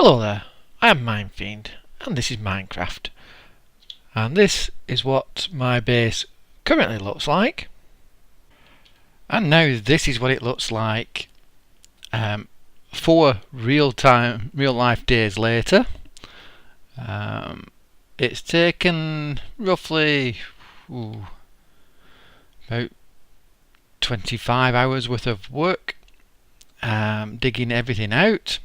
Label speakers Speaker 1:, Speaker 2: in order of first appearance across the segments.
Speaker 1: Hello there, I am Minefiend and this is Minecraft, and this is what my base currently looks like. And now this is what it looks like 4 real life days later. It's taken roughly about 25 hours worth of work digging everything out.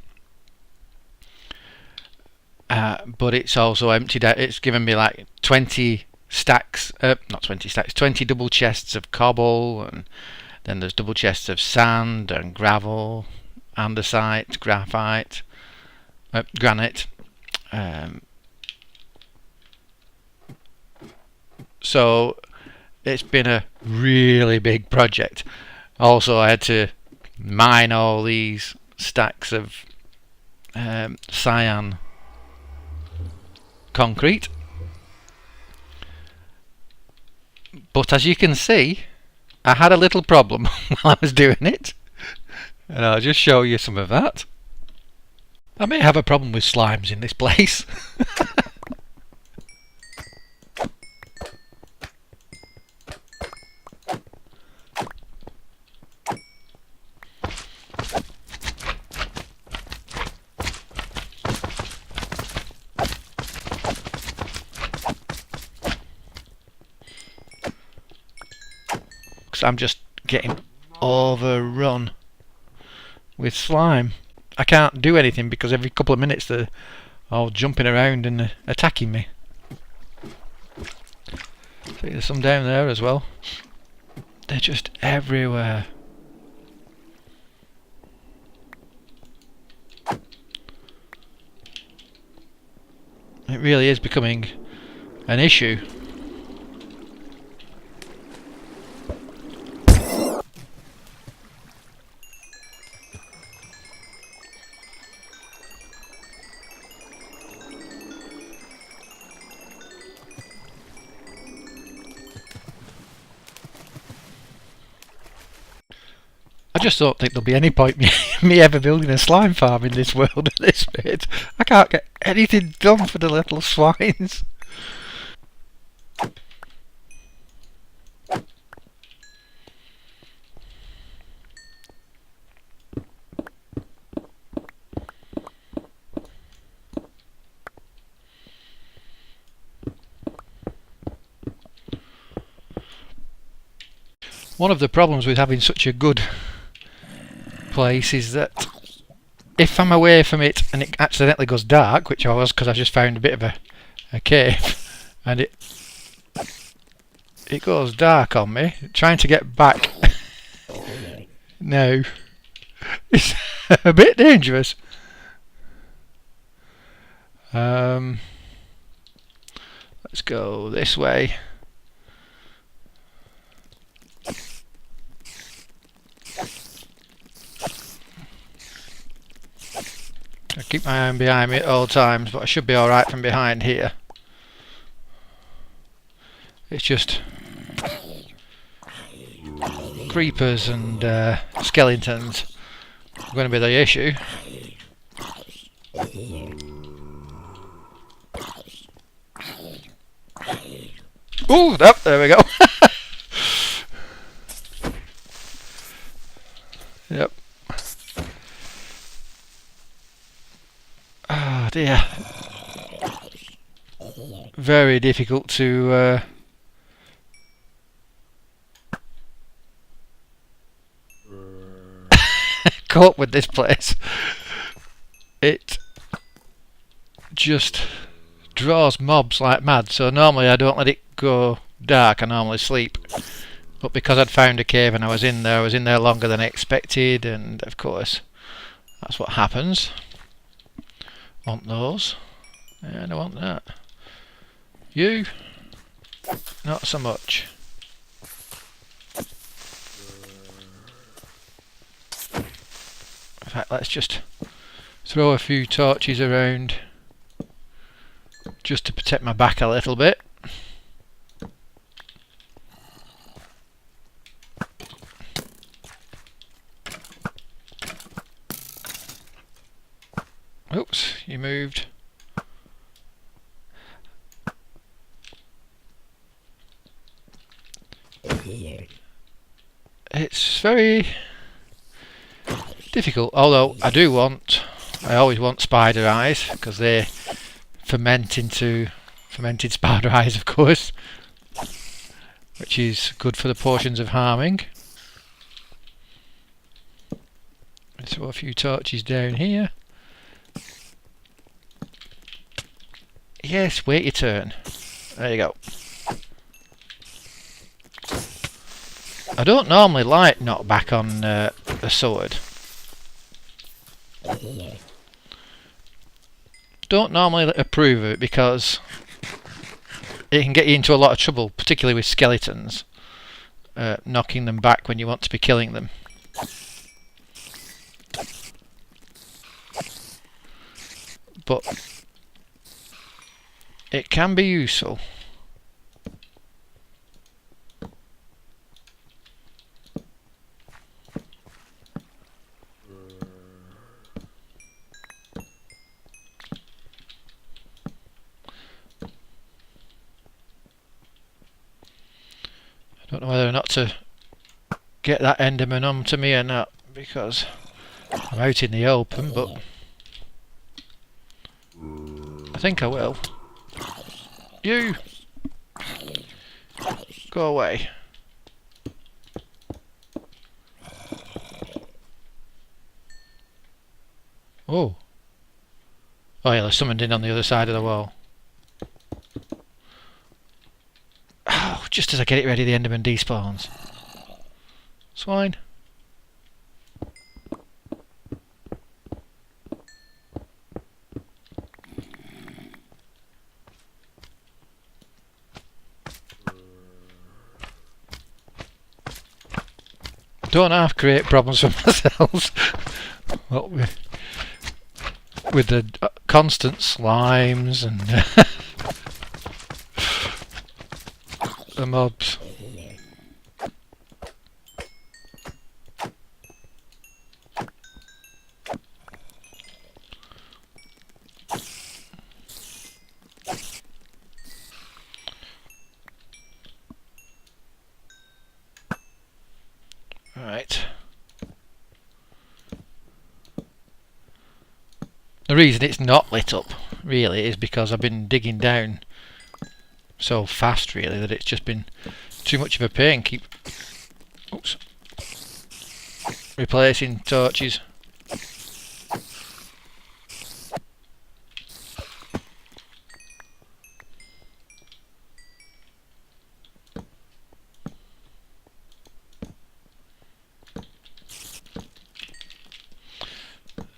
Speaker 1: But it's also emptied out. It's given me like 20 stacks, not 20 stacks, 20 double chests of cobble, and then there's double chests of sand and gravel, andesite, graphite, granite. So it's been a really big project. Also, I had to mine all these stacks of cyan concrete, but as you can see, I had a little problem while I was doing it, and I'll just show you some of that. I may have a problem with slimes in this place. I'm just getting overrun with slime. I can't do anything because every couple of minutes they're all jumping around and attacking me. See, there's some down there as well. They're just everywhere. It really is becoming an issue. I just don't think there'll be any point me ever building a slime farm in this world at this rate. I can't get anything done for the little swines. One of the problems with having such a good place is that if I'm away from it and it accidentally goes dark, which I was because I just found a bit of a cave, and it goes dark on me, trying to get back now it's a bit dangerous. Let's go this way. I keep my eye behind me at all times, but I should be alright from behind here. It's just creepers and skeletons are going to be the issue. Ooh, there we go. Yep. Oh dear. Very difficult to cope with this place. It just draws mobs like mad, so normally I don't let it go dark, I normally sleep. But because I'd found a cave and I was in there longer than I expected, and of course that's what happens. Want those? Yeah, I want that. You? Not so much. In fact, let's just throw a few torches around just to protect my back a little bit. Oops. blocks you moved. It's very difficult, although I always want spider eyes, because they ferment into fermented spider eyes, of course, which is good for the portions of harming. Let's throw a few torches down here. Yes, wait your turn. There you go. I don't normally like knockback on a sword. Don't normally approve of it because it can get you into a lot of trouble, particularly with skeletons, knocking them back when you want to be killing them. But it can be useful. I don't know whether or not to get that Enderman onto me or not, because I'm out in the open, but I think I will. You! Go away. Oh. Oh yeah, there's someone in on the other side of the wall. Oh, just as I get it ready, the Enderman despawns. Swine. Don't have to create problems for myself. What with the constant slimes and the mobs. Right. The reason it's not lit up, really, is because I've been digging down so fast, really, that it's just been too much of a pain. Keep replacing torches.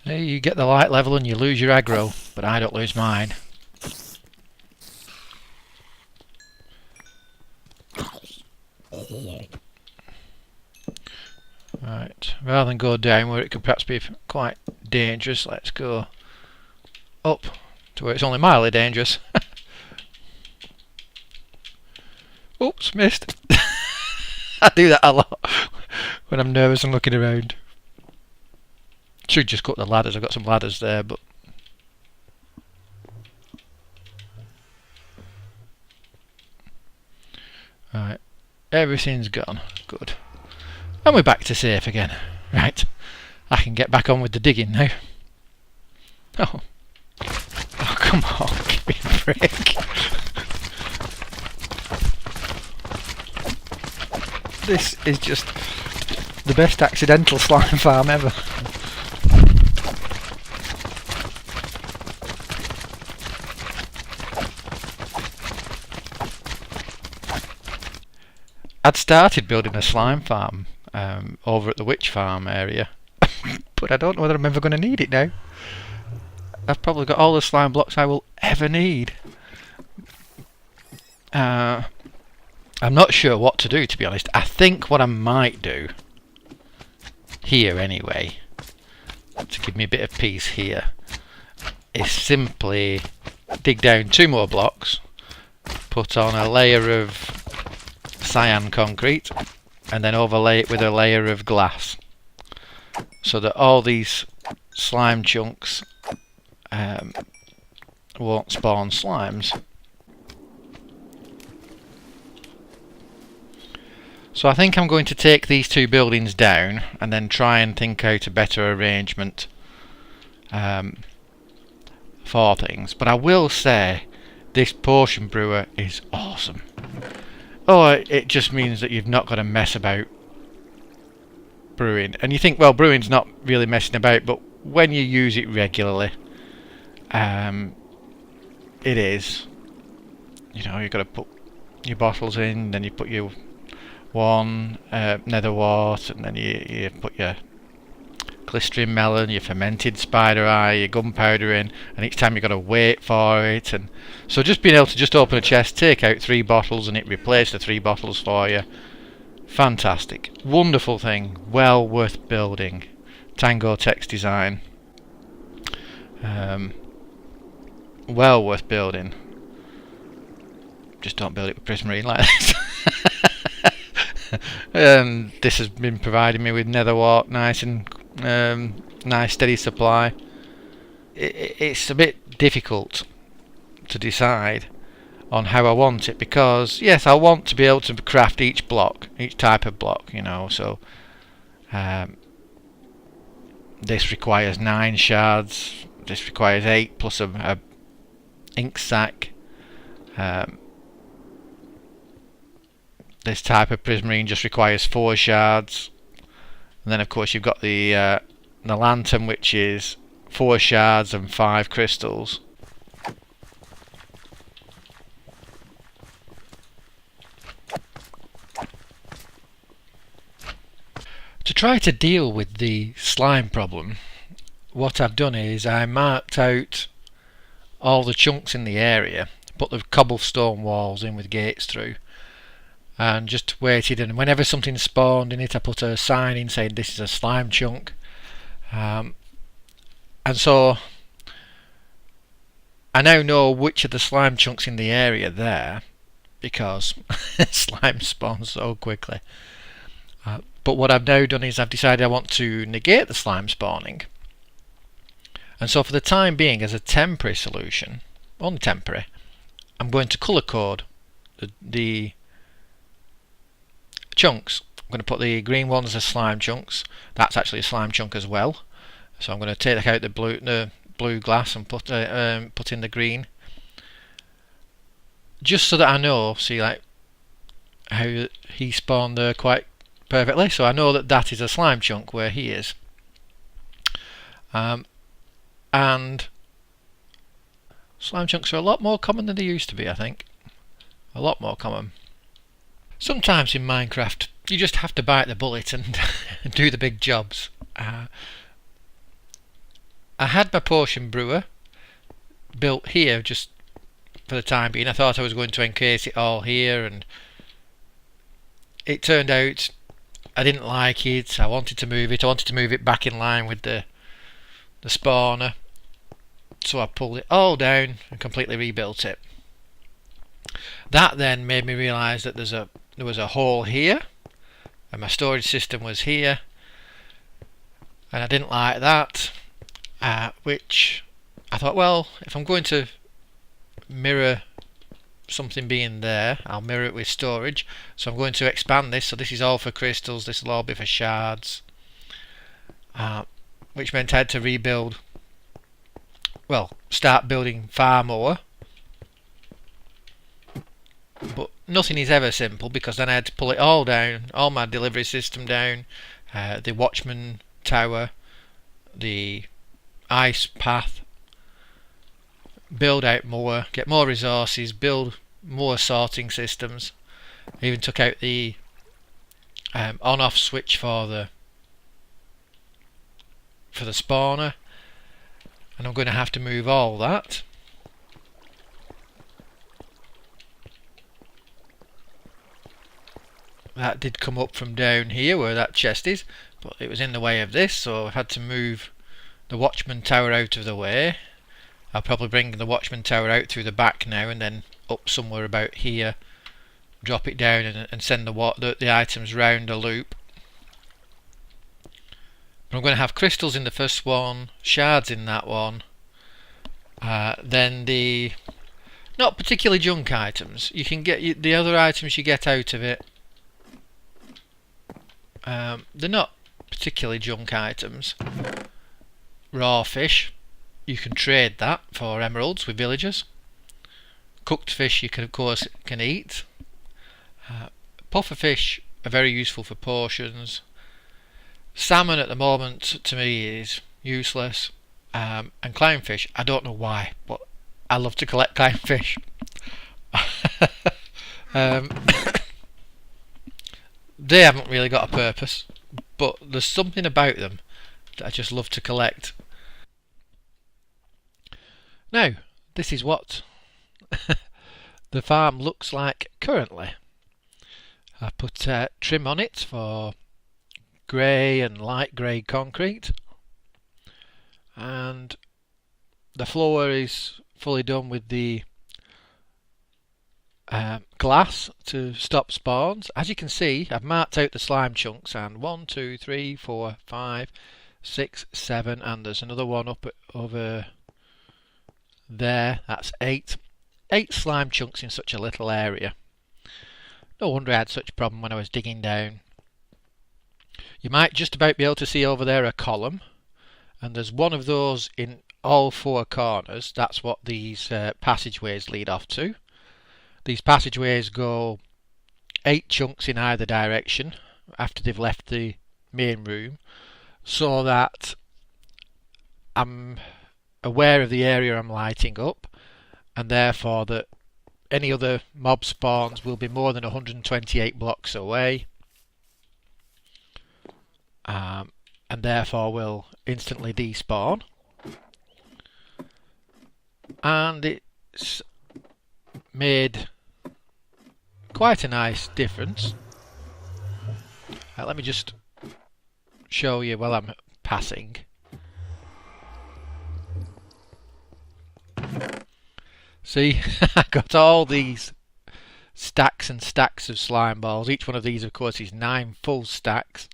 Speaker 1: Hey, you get the light level and you lose your aggro, but I don't lose mine. Right, rather than go down where it could perhaps be quite dangerous, let's go up to where it's only mildly dangerous. Oops, missed. I do that a lot when I'm nervous and looking around. Should just cut the ladders. I've got some ladders there, but right, everything's gone. Good. And we're back to safe again. Right, I can get back on with the digging now. Oh, oh come on, give me a break. This is just the best accidental slime farm ever. I'd started building a slime farm over at the witch farm area, but I don't know whether I'm ever going to need it now. I've probably got all the slime blocks I will ever need. I'm not sure what to do, to be honest. I think what I might do, here anyway, to give me a bit of peace here, is simply dig down 2 more blocks, put on a layer of cyan concrete, and then overlay it with a layer of glass, so that all these slime chunks won't spawn slimes. So I think I'm going to take these two buildings down and then try and think out a better arrangement for things. But I will say this potion brewer is awesome. Oh, it just means that you've not got to mess about brewing. And you think, well, brewing's not really messing about, but when you use it regularly, it is. You know, you've got to put your bottles in, then you put your one nether wart, and then you put your glistering melon, your fermented spider eye, your gunpowder in, and each time you've got to wait for it. And so just being able to just open a chest, take out 3 bottles, and it replaces the 3 bottles for you. Fantastic, wonderful thing, well worth building. Tango text design, well worth building. Just don't build it with prismarine like this. This has been providing me with nether wart, nice and nice steady supply. It's a bit difficult to decide on how I want it, because yes, I want to be able to craft each block, each type of block, you know. So this requires 9 shards, this requires 8 plus a ink sac. This type of prismarine just requires 4 shards, and then of course you've got the lantern, which is 4 shards and 5 crystals. To try to deal with the slime problem, what I've done is I marked out all the chunks in the area, put the cobblestone walls in with gates through, and just waited, and whenever something spawned in it I put a sign in saying this is a slime chunk. And so I now know which of the slime chunks in the area there, because slime spawns so quickly. But what I've now done is I've decided I want to negate the slime spawning, and so for the time being, as a temporary solution, only temporary, I'm going to colour code the chunks. I'm going to put the green ones as slime chunks. That's actually a slime chunk as well. So I'm going to take out the blue glass and put in the green, just so that I know. See, like how he spawned there quite perfectly. So I know that that is a slime chunk where he is. And slime chunks are a lot more common than they used to be, I think. A lot more common. Sometimes in Minecraft you just have to bite the bullet and do the big jobs. I had my potion brewer built here just for the time being. I thought I was going to encase it all here, and it turned out I didn't like it. I wanted to move it. I wanted to move it back in line with the spawner. So I pulled it all down and completely rebuilt it. That then made me realise that there was a hole here, and my storage system was here, and I didn't like that. Which I thought, well, if I'm going to mirror something being there, I'll mirror it with storage. So I'm going to expand this. So this is all for crystals. This will all be for shards. Which meant I had to rebuild. Well, start building far more. But nothing is ever simple, because then I had to pull it all down, all my delivery system down, the watchman tower, the ice path, build out more, get more resources, build more sorting systems. I even took out the on-off switch for the spawner, and I'm going to have to move all that. That did come up from down here where that chest is, but it was in the way of this, so I've had to move the watchman tower out of the way. I'll probably bring the watchman tower out through the back now, and then up somewhere about here, drop it down and send the items round a loop. I'm going to have crystals in the first one, shards in that one, Then the not particularly junk items. You can get the other items you get out of it. They're not particularly junk items. Raw fish, you can trade that for emeralds with villagers. Cooked fish you can of course eat. Puffer fish are very useful for potions. Salmon at the moment to me is useless. And clownfish, I don't know why, but I love to collect clownfish. They haven't really got a purpose, but there's something about them that I just love to collect. Now, this is what the farm looks like currently. I put trim on it for grey and light grey concrete, and the floor is fully done with the glass to stop spawns. As you can see, I've marked out the slime chunks, and 1, 2, 3, 4, 5, 6, 7, and there's another one up over there. That's 8. 8 slime chunks in such a little area. No wonder I had such a problem when I was digging down. You might just about be able to see over there a column, and there's one of those in all 4 corners. That's what these passageways lead off to. These passageways go 8 chunks in either direction after they've left the main room, so that I'm aware of the area I'm lighting up, and therefore that any other mob spawns will be more than 128 blocks away, and therefore will instantly despawn. And it's made quite a nice difference. Let me just show you while I'm passing. See, I got all these stacks and stacks of slime balls. Each one of these, of course, is 9 full stacks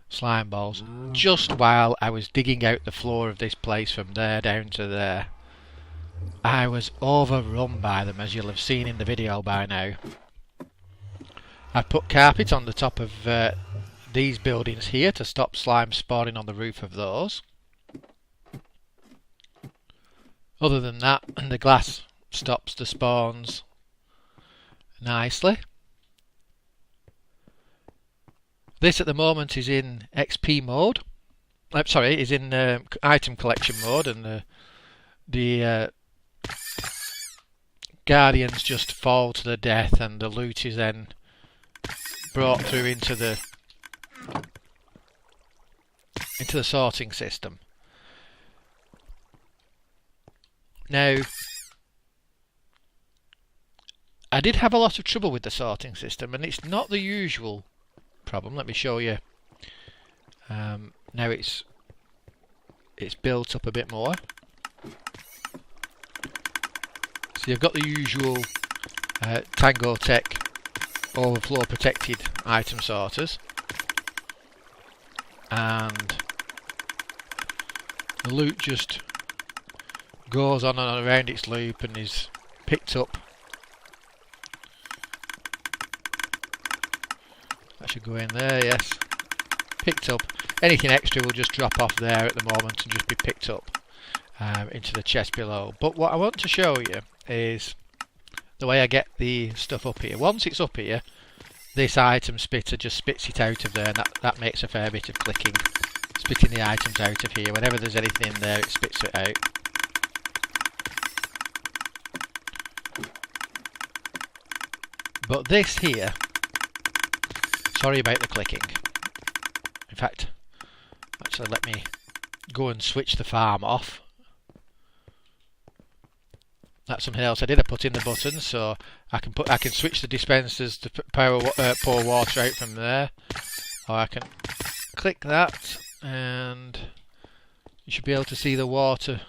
Speaker 1: slime balls. Just while I was digging out the floor of this place from there down to there. I was overrun by them, as you'll have seen in the video by now. I've put carpet on the top of these buildings here to stop slime spawning on the roof of those. Other than that, the glass stops the spawns nicely. This at the moment is in XP mode. Sorry, is in item collection mode, and the guardians just fall to their death, and the loot is then brought through into the sorting system. Now, I did have a lot of trouble with the sorting system, and it's not the usual problem. Let me show you. Now it's built up a bit more. So you've got the usual Tango Tech overflow protected item sorters, and the loot just goes on and around its loop and is picked up. That should go in there, yes. Picked up. Anything extra will just drop off there at the moment and just be picked up into the chest below. But what I want to show you is the way I get the stuff up here. Once it's up here, this item spitter just spits it out of there, and that makes a fair bit of clicking. Spitting the items out of here. Whenever there's anything in there, it spits it out. But this here, sorry about the clicking. In fact, actually let me go and switch the farm off. That's something else I did. I put in the buttons, so I can switch the dispensers to pour water out from there, or I can click that, and you should be able to see the water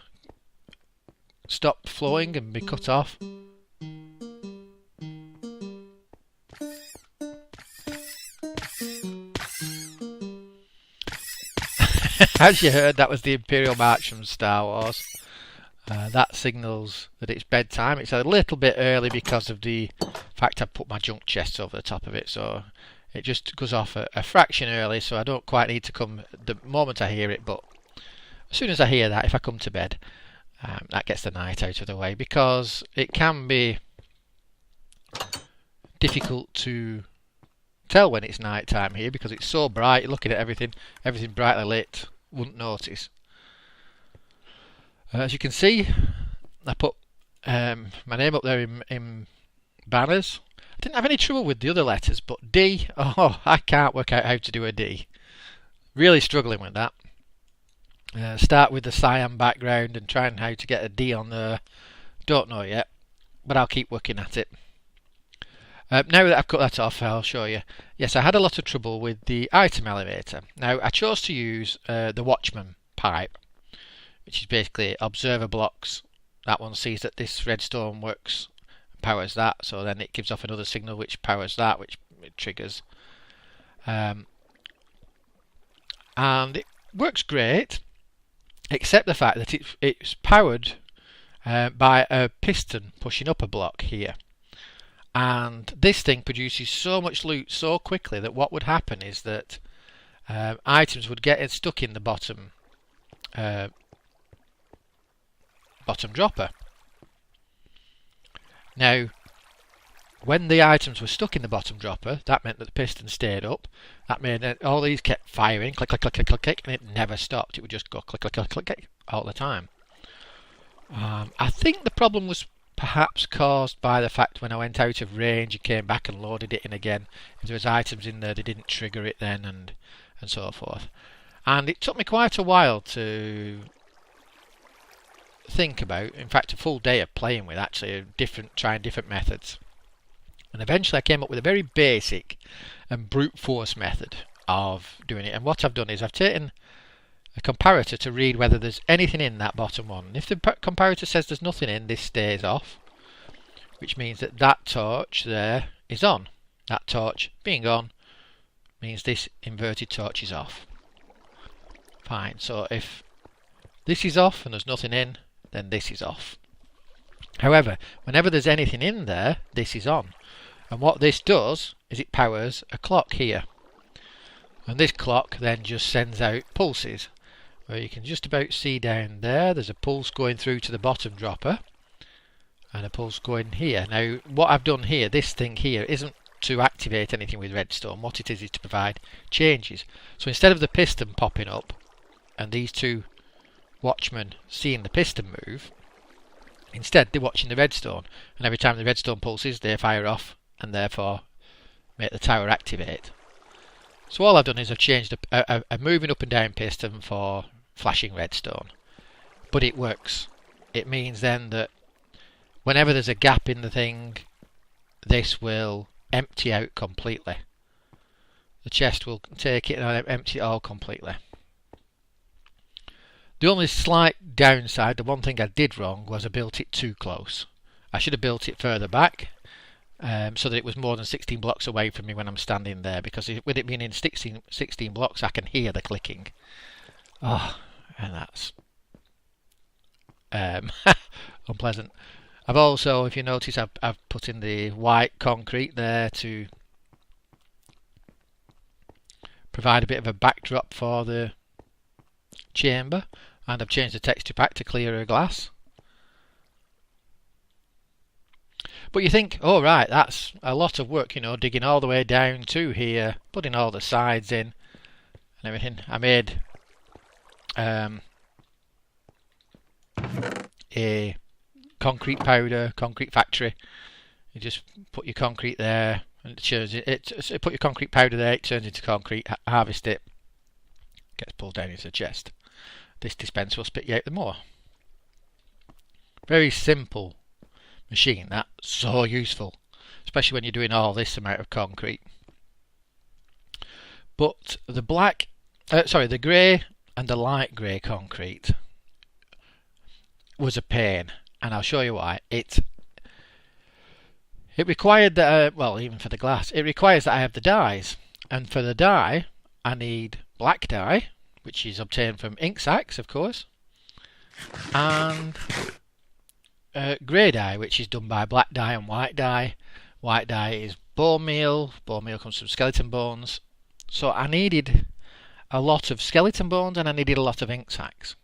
Speaker 1: stop flowing and be cut off. As you heard, that was the Imperial March from Star Wars. that signals that it's bedtime. It's a little bit early because of the fact I've put my junk chests over the top of it, so it just goes off a fraction early, so I don't quite need to come the moment I hear it, but as soon as I hear that, if I come to bed, that gets the night out of the way, because it can be difficult to tell when it's night time here because it's so bright. You're looking at everything brightly lit, wouldn't notice. As you can see, I put my name up there in banners. I didn't have any trouble with the other letters, but D, oh, I can't work out how to do a D. Really struggling with that. Start with the cyan background and trying how to get a D on there. Don't know yet, but I'll keep working at it. Now that I've cut that off, I'll show you. Yes, I had a lot of trouble with the item elevator. Now, I chose to use the Watchman pipe, which is basically observer blocks. That one sees that this redstone works, powers that, so then it gives off another signal which powers that, which it triggers. And it works great, except the fact that it's powered by a piston pushing up a block here. And this thing produces so much loot so quickly that what would happen is that items would get stuck in the bottom dropper. Now, when the items were stuck in the bottom dropper, that meant that the piston stayed up. That meant that all these kept firing, click, click, click, click, click, click, and it never stopped. It would just go click, click, click, click, click all the time. I think the problem was perhaps caused by the fact when I went out of range and came back and loaded it in again, if there was items in there, they didn't trigger it then, and so forth. And it took me quite a while to think about, in fact a full day of playing with actually trying different methods, and eventually I came up with a very basic and brute force method of doing it. And what I've done is I've taken a comparator to read whether there's anything in that bottom one, and if the comparator says there's nothing in, this stays off, which means that that torch there is on. That torch being on means this inverted torch is off. Fine, so if this is off and there's nothing in, then this is off. However, whenever there's anything in there, this is on. And what this does is it powers a clock here. And this clock then just sends out pulses, where you can just about see down there, there's a pulse going through to the bottom dropper, and a pulse going here. Now, what I've done here, this thing here, isn't to activate anything with redstone. What it is to provide changes. So instead of the piston popping up, and these two watchmen seeing the piston move, instead they're watching the redstone, and every time the redstone pulses they fire off and therefore make the tower activate. So all I've done is I've changed a moving up and down piston for flashing redstone, but it works. It means then that whenever there's a gap in the thing, this will empty out completely. The chest will take it and empty it all completely. The only slight downside, the one thing I did wrong, was I built it too close. I should have built it further back, so that it was more than 16 blocks away from me when I'm standing there, because with it being in 16 blocks I can hear the clicking. Oh, and that's unpleasant. I've also, if you notice, I've put in the white concrete there to provide a bit of a backdrop for the chamber, and I've changed the texture pack to clearer glass. But you think, oh right, that's a lot of work, you know, digging all the way down to here, putting all the sides in and everything. I made a concrete powder, concrete factory. You just put your concrete there, and it turns put your concrete powder there, it turns into concrete, harvest it, gets pulled down into the chest. This dispenser will spit you out the more. Very simple machine, that, so useful, especially when you're doing all this amount of concrete. But the the grey and the light grey concrete was a pain, and I'll show you why. It required that, well, even for the glass, it requires that I have the dyes, and for the dye I need black dye, which is obtained from ink sacks, of course, and grey dye, which is done by black dye and white dye. White dye is bone meal. Bone meal comes from skeleton bones. So I needed a lot of skeleton bones and I needed a lot of ink sacs.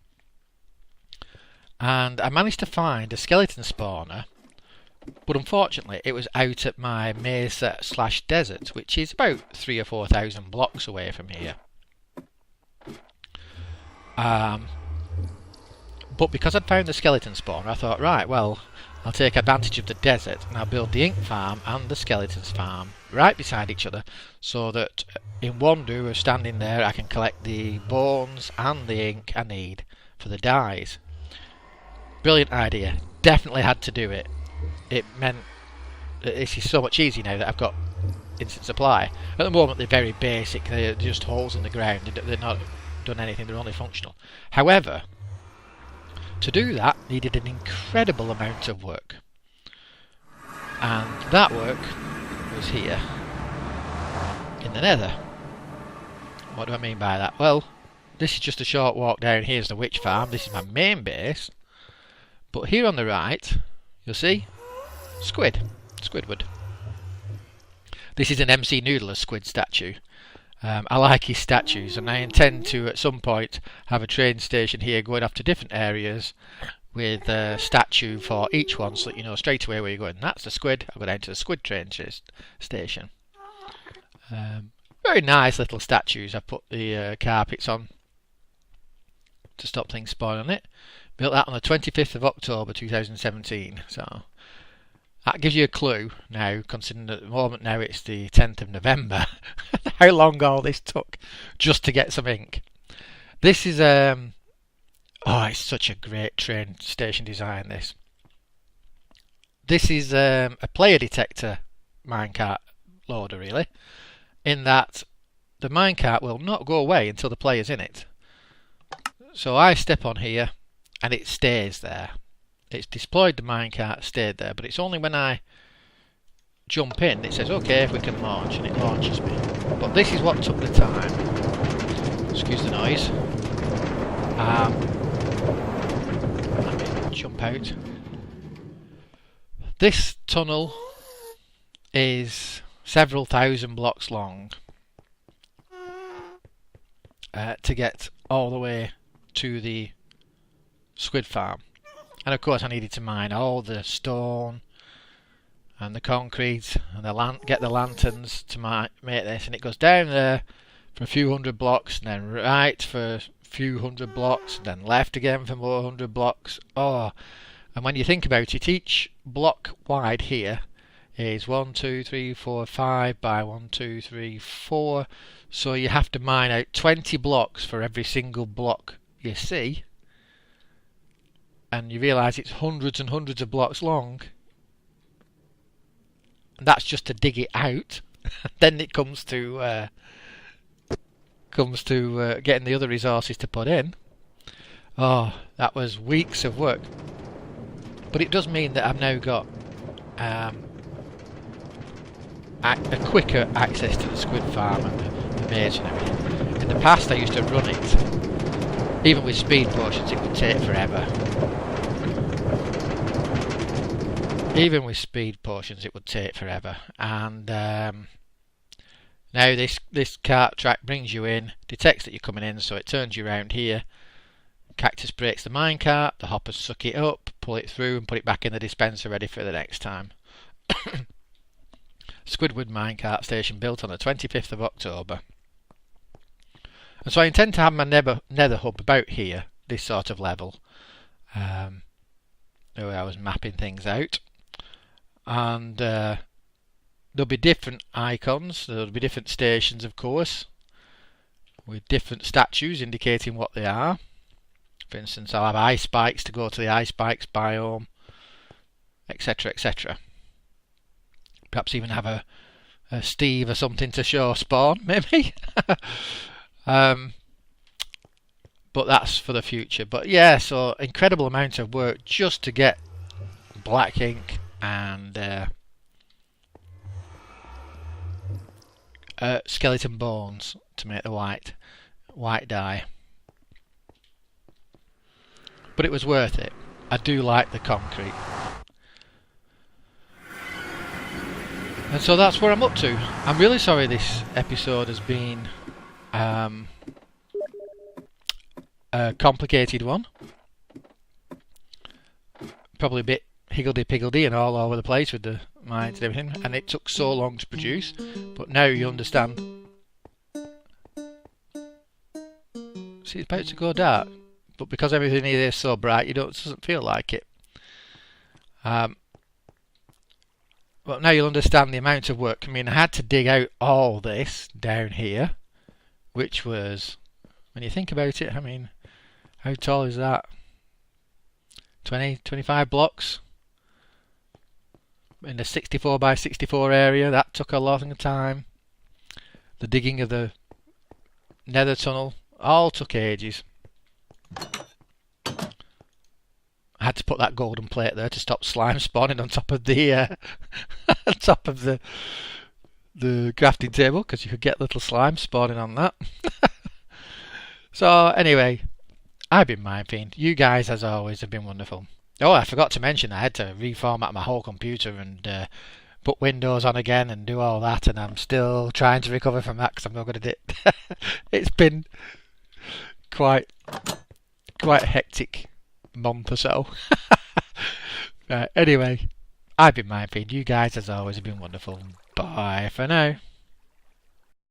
Speaker 1: And I managed to find a skeleton spawner, but unfortunately it was out at my mesa/desert, which is about 3,000 or 4,000 blocks away from here. But because I'd found the skeleton spawner, I thought, right, well, I'll take advantage of the desert and I'll build the ink farm and the skeletons farm right beside each other, so that in one do of standing there I can collect the bones and the ink I need for the dyes. Brilliant idea. Definitely had to do it. It meant that this is so much easier now that I've got instant supply. At the moment they're very basic, they're just holes in the ground, they're not done anything, they're only functional. However, to do that needed an incredible amount of work. And that work was here in the nether. What do I mean by that? Well, this is just a short walk down. Here's the witch farm. This is my main base. But here on the right, you'll see Squidward. This is an MC Noodler squid statue. I like his statues, and I intend to at some point have a train station here going off to different areas with a statue for each one, so that you know straight away where you're going. That's the squid. I'll go down to the squid train station. Very nice little statues. I put the carpets on to stop things spoiling on it. Built that on the 25th of October 2017, so that gives you a clue now, considering at the moment now it's the 10th of November, how long all this took just to get some ink. This is, oh, it's such a great train station design, this. This is a player detector minecart loader, really, in that the minecart will not go away until the player's in it. So I step on here, and it stays there. It's deployed the minecart, stayed there, but it's only when I jump in it says okay if we can launch, and it launches me. But this is what took the time. Excuse the noise. Let me jump out. This tunnel is several thousand blocks long to get all the way to the squid farm. And of course I needed to mine all the stone and the concrete and get the lanterns to make this, and it goes down there for a few hundred blocks, and then right for a few hundred blocks, and then left again for more hundred blocks. Oh, and when you think about it, each block wide here is 1, 2, 3, 4, 5 by 1, 2, 3, 4. So you have to mine out 20 blocks for every single block you see. And you realise it's hundreds and hundreds of blocks long. And that's just to dig it out. Then it comes to getting the other resources to put in. Oh, that was weeks of work. But it does mean that I've now got a quicker access to the squid farm and the maze and everything. In the past I used to run it. Even with speed potions it would take forever. Even with speed potions it would take forever. And now this cart track brings you in, detects that you're coming in, so it turns you around here. Cactus breaks the minecart, the hoppers suck it up, pull it through and put it back in the dispenser ready for the next time. Squidward minecart station built on the 25th of October. And so I intend to have my nether hub about here, this sort of level, where I was mapping things out. And there'll be different icons, there'll be different stations of course, with different statues indicating what they are. For instance, I'll have ice spikes to go to the ice spikes biome, etc, etc. Perhaps even have a Steve or something to show spawn, maybe. But that's for the future. But yeah, so incredible amount of work just to get black ink and skeleton bones to make the white dye. But it was worth it. I do like the concrete. And so that's where I'm up to. I'm really sorry this episode has been a complicated one. Probably a bit higgledy-piggledy and all over the place with the mines and everything, and it took so long to produce. But now you understand. See, it's about to go dark, but because everything here is so bright, it doesn't feel like it. But now you'll understand the amount of work. I mean, I had to dig out all this down here, which was, when you think about it, I mean, how tall is that? 20, 25 blocks in a 64 by 64 area. That took a long time. The digging of the nether tunnel all took ages. I had to put that golden plate there to stop slime spawning on top of the on top of the crafting table, because you could get little slime spawning on that. So anyway, I've been Minefiend. You guys, as always, have been wonderful. Oh, I forgot to mention I had to reformat my whole computer and put Windows on again and do all that, and I'm still trying to recover from that because I'm not good at it. It's been quite a hectic month or so. Right, anyway, I've been Minefiend. You guys, as always, have been wonderful. Bye for now.